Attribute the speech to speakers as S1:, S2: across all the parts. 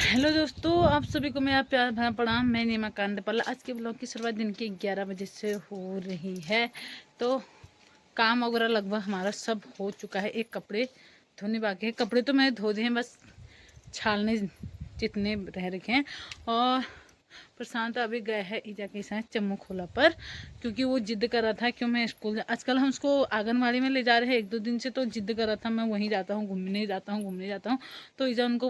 S1: Hello दोस्तों, आप सभी को मेरा प्यार भरा प्रणाम। मैं नीमा कांडेपाला। आज के ब्लॉग की शुरुआत दिन के 11 बजे से हो रही है। तो काम वगैरह लगभग हमारा सब हो चुका है। एक कपड़े धोने बाकी है। कपड़े तो मैंने धो दिए हैं, बस छालने जितने रह रखे हैं। और प्रशांत अभी गए है ईजा के साथ चम्मू खोला पर, क्योंकि वो जिद कर रहा था क्यों मैं स्कूल आजकल हम उसको आंगनबाड़ी में ले जा रहे हैं 1-2 दिन से। तो जिद कर रहा था मैं वहीं जाता हूँ, घूमने जाता हूँ, घूमने जाता हूँ। तो ईजा उनको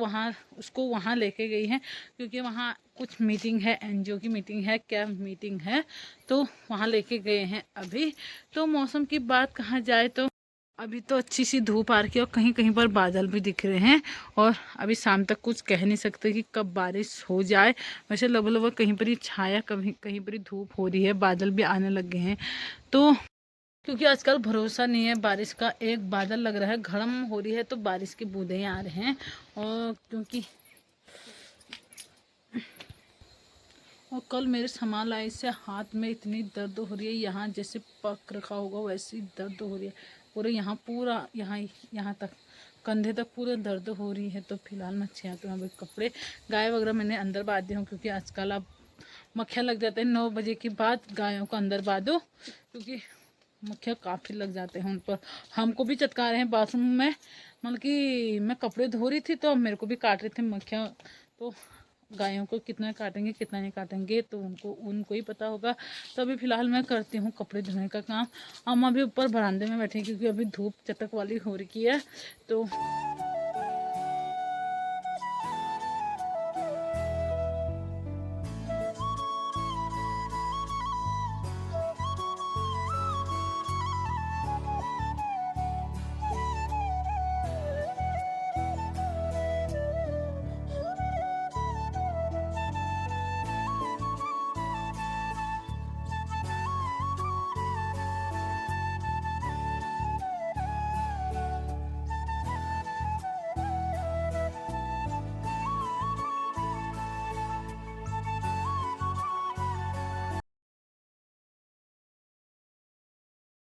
S1: उसको वहाँ लेके गई है, क्योंकि वहाँ कुछ मीटिंग है, एनजीओ की मीटिंग है, क्या मीटिंग है, तो वहाँ लेके गए हैं अभी। तो मौसम की बात कहाँ जाए तो अभी तो अच्छी सी धूप आ रही है और कहीं कहीं पर बादल भी दिख रहे हैं। और अभी शाम तक कुछ कह नहीं सकते कि कब बारिश हो जाए। वैसे लगभग लगभग कहीं पर ही छाया, कहीं कहीं पर ही धूप हो रही है, बादल भी आने लग गए हैं। तो क्योंकि आजकल भरोसा नहीं है बारिश का, एक बादल लग रहा है, घड़म हो रही है तो बारिश की बूंदें आ रहे हैं। और कल मेरे सामान लाए से हाथ में इतनी दर्द हो रही है, यहाँ जैसे पक रखा होगा वैसी दर्द हो रही है पूरे यहाँ, पूरा यहाँ तक कंधे तक पूरे दर्द हो रही है। तो फिलहाल मैं अच्छे आती हूँ। अभी कपड़े गाय वगैरह मैंने अंदर बांध दी हूँ, क्योंकि आजकल अब मक्खियाँ लग जाते हैं। 9 बजे के बाद गायों को अंदर बांधो, क्योंकि मक्खियाँ काफ़ी लग जाते हैं उन पर। हमको भी चटका रहे हैं बाथरूम में, मतलब कि मैं कपड़े धो रही थी तो मेरे को भी काट रही थी मक्खियाँ। तो गायों को कितना काटेंगे कितना नहीं काटेंगे तो उनको ही पता होगा। तो अभी फ़िलहाल मैं करती हूँ कपड़े धोने का काम। हम अभी ऊपर बरामदे में बैठे हैं, क्योंकि अभी धूप चटक वाली हो रही है।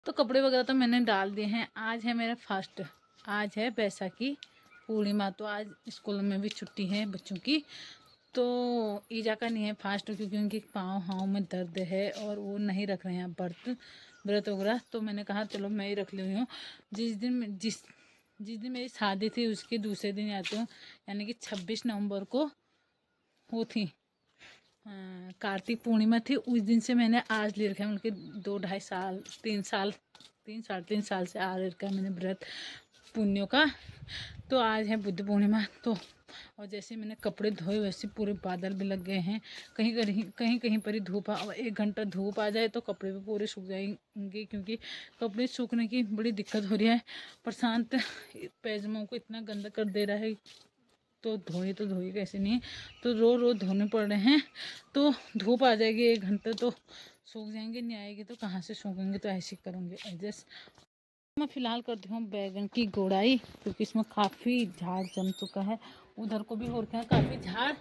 S1: तो कपड़े वगैरह तो मैंने डाल दिए हैं। आज है मेरा फास्ट, आज है बैसाखी पूर्णिमा। तो आज स्कूल में भी छुट्टी है बच्चों की। तो ईजा का नहीं है फास्ट, क्योंकि उनके पाँव में दर्द है और वो नहीं रख रहे हैं व्रत वगैरह। तो मैंने कहा चलो मैं ही रख ली हूँ। जिस दिन मेरी शादी थी उसके दूसरे दिन आती हूँ, यानी कि 26 नवंबर को वो थी कार्तिक पूर्णिमा थी। उस दिन से मैंने आज ले रखा है, उनके 2-2.5 साल 3 साल से आ रखा है मैंने व्रत पुण्यों का। तो आज है बुद्ध पूर्णिमा। तो और जैसे मैंने कपड़े धोए वैसे पूरे बादल भी लग गए हैं। कहीं कहीं पर ही धूप 1 घंटा धूप आ जाए तो कपड़े भी पूरे सूख जाएंगे, क्योंकि कपड़े सूखने की बड़ी दिक्कत हो रही है। प्रशांत पैजामों को इतना गंदा कर दे रहा है, तो धोए कैसे नहीं। तो रोज़ धोने पड़ रहे हैं। तो धूप आ जाएगी 1 घंटे तो सूख जाएंगे, नहीं आएगी तो कहाँ से सूखेंगे। तो ऐसे करूँगी एडजस्ट। मैं फ़िलहाल करती हूँ बैगन की गोड़ाई, क्योंकि इसमें काफ़ी झाड़ जम चुका है। उधर को भी हो रखा है काफ़ी झाड़,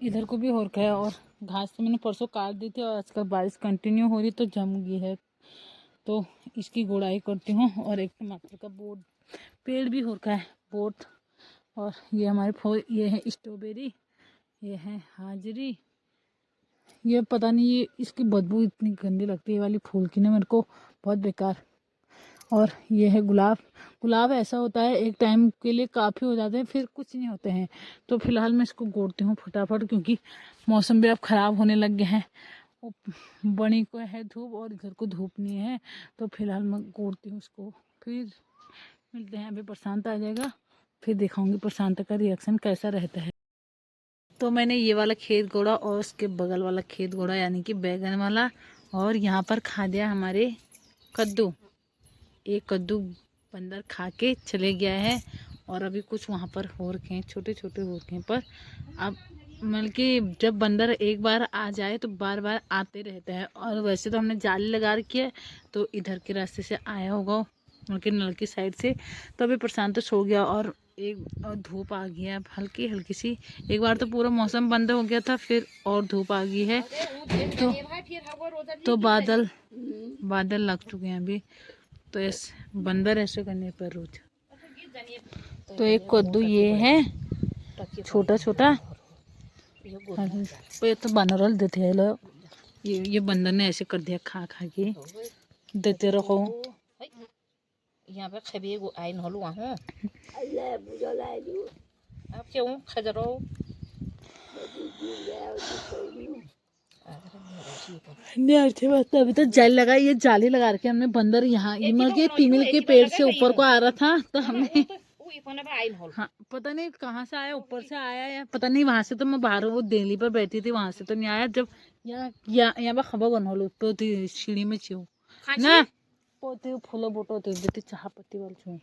S1: इधर को भी हो रखा है। और घास तो मैंने परसों काट दी थी और आजकल बारिश कंटिन्यू हो रही तो जम गई है। तो इसकी गोड़ाई करती हूँ। और एक टमाटर का पेड़ भी हो रखा है बहुत। और ये हमारे ये है स्ट्रॉबेरी, ये है हाजरी। ये पता नहीं, ये इसकी बदबू इतनी गंदी लगती है ये वाली फूल की ना, मेरे को बहुत बेकार। और ये है गुलाब ऐसा होता है एक टाइम के लिए काफ़ी हो जाते हैं, फिर कुछ नहीं होते हैं। तो फिलहाल मैं इसको गोड़ती हूँ फटाफट, क्योंकि मौसम भी अब ख़राब होने लग गया है। बड़ी को है धूप और इधर को धूप नहीं है। तो फिलहाल मैं गोड़ती हूँ इसको, फिर मिलते हैं। अभी प्रशांत आ जाएगा, फिर दिखाऊंगी प्रशांत का रिएक्शन कैसा रहता है। तो मैंने ये वाला खेत गोड़ा और उसके बगल वाला खेत गोड़ा, यानी कि बैगन वाला। और यहाँ पर खा दिया हमारे कद्दू। एक कद्दू बंदर खा के चले गया है। और अभी कुछ वहाँ पर हो रखे हैं, छोटे छोटे हो रखे हैं। पर अब मतलब कि जब बंदर एक बार आ जाए तो बार बार आते रहते हैं। और वैसे तो हमने जाली लगा रखी है, तो इधर के रास्ते से आया होगा उनके नल की साइड से। तो अभी प्रशांत तो सो गया और धूप आ गई है अब हल्की हल्की सी। एक बार तो पूरा मौसम बंद हो गया था, फिर और धूप आ गई है। तो बादल लग चुके हैं अभी। तो ऐसे बंदर ऐसे करने पर रोज। तो एक कद्दू ये है छोटा छोटा, हाँ जी। तो ये तो बंदर देते हैं लो, ये बंदर ने ऐसे कर दिया खा खा के देते रहो।
S2: यहाँ पे खबी गो आइन हलु आहो अल्लाह बुझा लाई दू अब क्यों खजरो
S1: नहीं अच्छी बात है। अभी तो जाली लगाई, ये जाली लगा के हमने बंदर यहाँ ये तिमिल के पेड़ से ऊपर को आ रहा था तो हमने हाँ पता नहीं कहाँ से आया, ऊपर से आया या पता नहीं, वहां से तो मैं बाहर वो देली पर बैठी थी, वहां से तो नहीं आया। जब यहाँ पर खबर बनोलो तो सीढ़ी में छियो ना पोते फूलो बोटो होते चाह पत्ती वाल छू।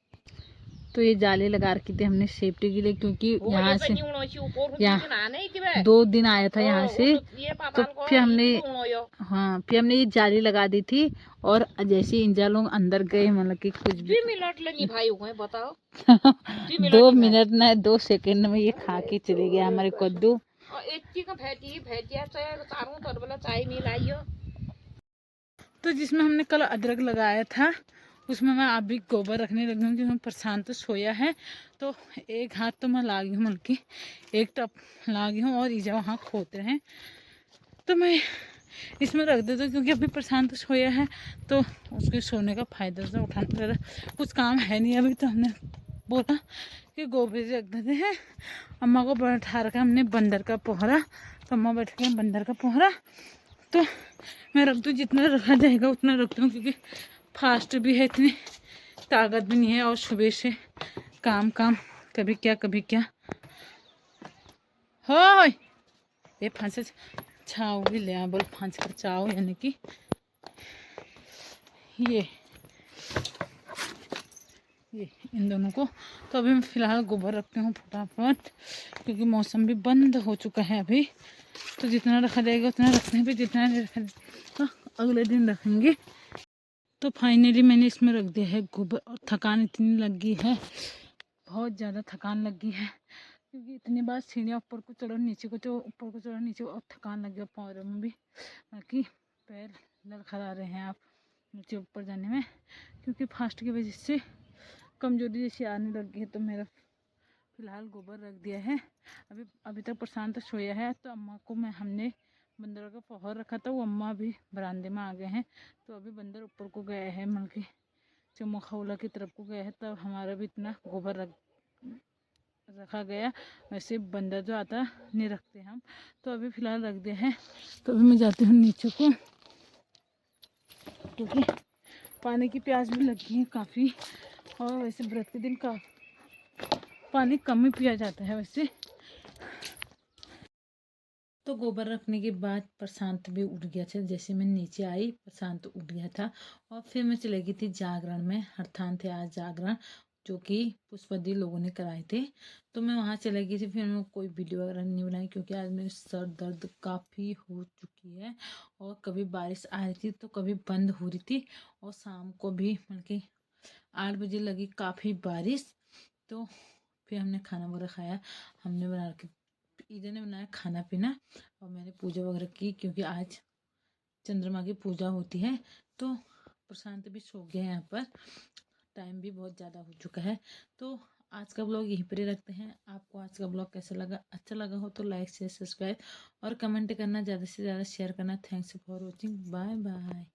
S1: तो ये जाली लगा रखी थी हमने सेफ्टी के लिए, क्योंकि यहाँ से यहाँ 2 दिन आया था यहाँ से, तो फिर हमने हाँ फिर हमने ये जाली लगा दी थी। और जैसे इंजा लोग अंदर गए मतलब कि कुछ भी
S2: बताओ
S1: 2 मिनट ना 2 सेकंड में ये खा के चले गया हमारे कद्दू। तो जिसमें हमने कल अदरक लगाया था उसमें मैं अभी गोबर रखने लगी हूँ, क्योंकि प्रशांत तो सोया है। तो एक हाथ तो मैं लागी हूँ, बल्कि एक टप लागी हूँ और ईजा वहाँ खोते हैं तो मैं इसमें रख देती हूँ, क्योंकि अभी प्रशांत तो सोया है तो उसके सोने का फ़ायदा से उठाने ज़्यादा कुछ काम है नहीं अभी। तो हमने बोला कि गोबर रख देते हैं। अम्मा को बैठा रखा हमने बंदर का पोहरा, तो अम्मा बैठ के बंदर का पोहरा तो मैं रख दूँ, जितना रखा जाएगा उतना रखती हूँ, क्योंकि फास्ट भी है, इतनी ताकत भी नहीं है। और सुबह से काम कभी क्या हो ये फांस छाव भी ले बोल फांस कर चाव, यानी कि ये इन दोनों को। तो अभी मैं फ़िलहाल गोबर रखती हूँ फटाफट, क्योंकि मौसम भी बंद हो चुका है अभी। तो जितना रखा जाएगा उतना रखने पे, जितना नहीं रखा तो अगले दिन रखेंगे। तो फाइनली मैंने इसमें रख दिया है गोबर। और थकान इतनी लगी है, बहुत ज़्यादा थकान लगी है, क्योंकि इतनी बार सीढ़ियाँ ऊपर को चढ़ो नीचे को, तो ऊपर को चढ़ो नीचे को, और थकान लगी है पैरों में भी, बाकी पैर लड़खड़ा रहे हैं आप नीचे ऊपर जाने में, क्योंकि फास्ट की वजह से कमजोरी जैसी आने लगी है। तो मेरा फ़िलहाल गोबर रख दिया है। अभी तक प्रशांत तो सोया है। तो अम्मा को हमने बंदर का पोहर रखा था, वो अम्मा अभी बरामदे में आ गए हैं। तो अभी बंदर ऊपर को गया है, मतलब कि चमखौला की तरफ को गया है, तब हमारा भी इतना गोबर रखा गया। वैसे बंदर जो आता नहीं रखते हम, तो अभी फ़िलहाल रख दिया है। तो अभी मैं जाती हूँ नीचे को, क्योंकि पानी की प्यास भी लगी है काफ़ी। और वैसे व्रत के दिन का पानी कम ही पिया जाता है वैसे। तो गोबर रखने के बाद प्रशांत भी उठ गया था। जैसे मैं नीचे आई प्रशांत उठ गया था, और फिर मैं चली गई थी जागरण में। हरथान थे आज जागरण, जो कि पुष्पदी लोगों ने कराए थे। तो मैं वहाँ चली गई थी। फिर मैं कोई वीडियो वगैरह नहीं बनाई, क्योंकि आज मेरे सर दर्द काफ़ी हो चुकी है। और कभी बारिश आ रही थी तो कभी बंद हो रही थी, और शाम को भी मतलब कि 8 बजे लगी काफ़ी बारिश। तो फिर हमने खाना वगैरह खाया, हमने बना के ईजा ने बनाया खाना पीना, और मैंने पूजा वगैरह की, क्योंकि आज चंद्रमा की पूजा होती है। तो प्रशांत भी सो गया है यहाँ पर, टाइम भी बहुत ज़्यादा हो चुका है। तो आज का ब्लॉग यहीं पर ही रखते हैं। आपको आज का ब्लॉग कैसा लगा? अच्छा लगा हो तो लाइक शेयर सब्सक्राइब और कमेंट करना, ज़्यादा से ज़्यादा शेयर करना। Thanks for watching, bye bye.